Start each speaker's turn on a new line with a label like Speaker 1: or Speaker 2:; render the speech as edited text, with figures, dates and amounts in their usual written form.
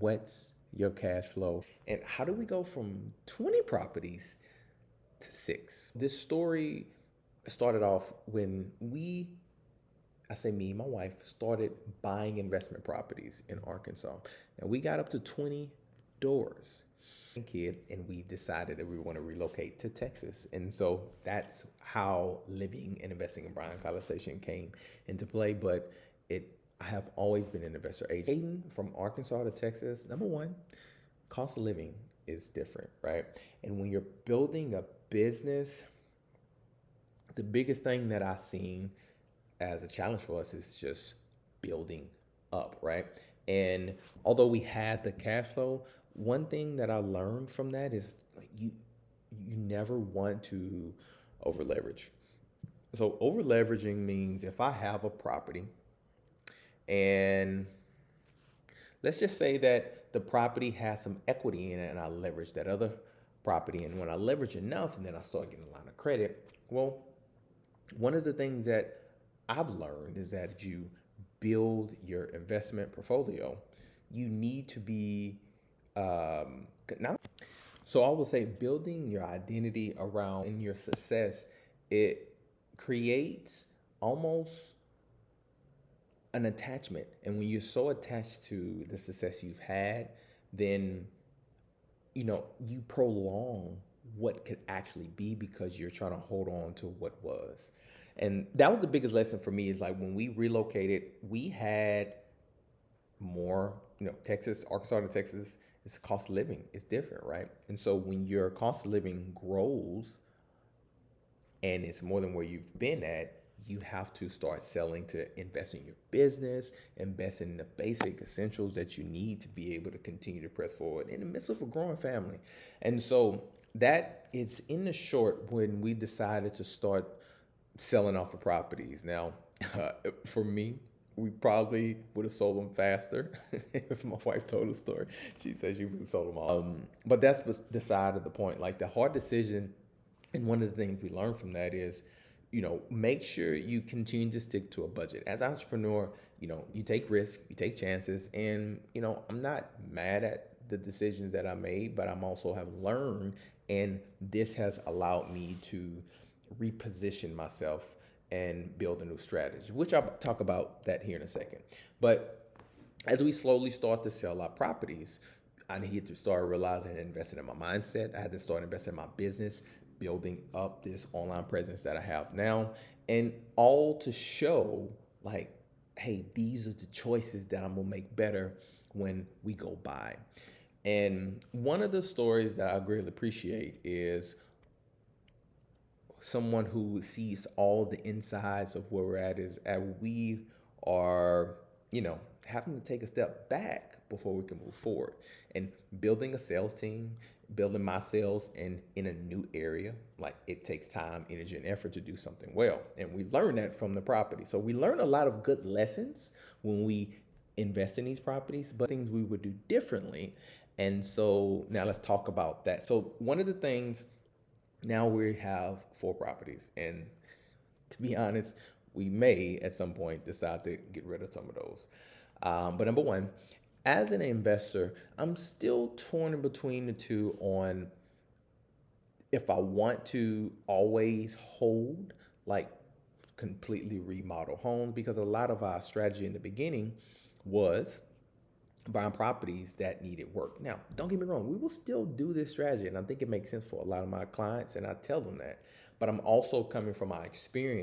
Speaker 1: What's your cash flow? And how do we go from 20 properties to 6? This story started off when I say me, my wife started buying investment properties in Arkansas. And we got up to 20 doors. Kid, and we decided that we want to relocate to Texas. And so that's how living and investing in Bryan-College Station came into play. But I have always been an investor agent. Aiden, from Arkansas to Texas, number one, cost of living is different, right? And when you're building a business, the biggest thing that I've seen as a challenge for us is just building up, right? And although we had the cash flow, one thing that I learned from that is like you never want to over leverage. So over leveraging means if I have a property and let's just say that the property has some equity in it and I leverage that other property, and when I leverage enough and then I start getting a line of credit, well, one of the things that I've learned is that you build your investment portfolio, you need to be now. So I would say building your identity around and your success, it creates almost an attachment. And when you're so attached to the success you've had, then you prolong what could actually be because you're trying to hold on to what was. And that was the biggest lesson for me is like when we relocated, we had more, Texas, Arkansas to Texas, it's cost of living. It's different, right? And so when your cost of living grows and it's more than where you've been at, you have to start selling to invest in your business, invest in the basic essentials that you need to be able to continue to press forward in the midst of a growing family. And so that it's in the short when we decided to start selling off of properties. Now, for me, we probably would have sold them faster if my wife told the story. She said she would have sold them all. But that's beside the point. Like the hard decision, and one of the things we learned from that is, make sure you continue to stick to a budget. As an entrepreneur, you take risks, you take chances, and I'm not mad at the decisions that I made, but I'm also have learned, and this has allowed me to reposition myself and build a new strategy, which I'll talk about that here in a second. But as we slowly start to sell our properties, I needed to start realizing and investing in my mindset. I had to start investing in my business, building up this online presence that I have now, and all to show like, hey, these are the choices that I'm gonna make better when we go by. And one of the stories that I greatly appreciate is someone who sees all the insides of where we're at is we are, having to take a step back before we can move forward. And building a sales team, building my sales in a new area, like it takes time, energy, and effort to do something well. And we learn that from the property. So we learn a lot of good lessons when we invest in these properties, but things we would do differently. And so now let's talk about that. So one of the things, now we have 4 properties, and to be honest, we may at some point decide to get rid of some of those. But number one, as an investor, I'm still torn in between the two on if I want to always hold, like completely remodel homes, because a lot of our strategy in the beginning was buying properties that needed work. Now, don't get me wrong, we will still do this strategy, and I think it makes sense for a lot of my clients, and I tell them that. But I'm also coming from my experience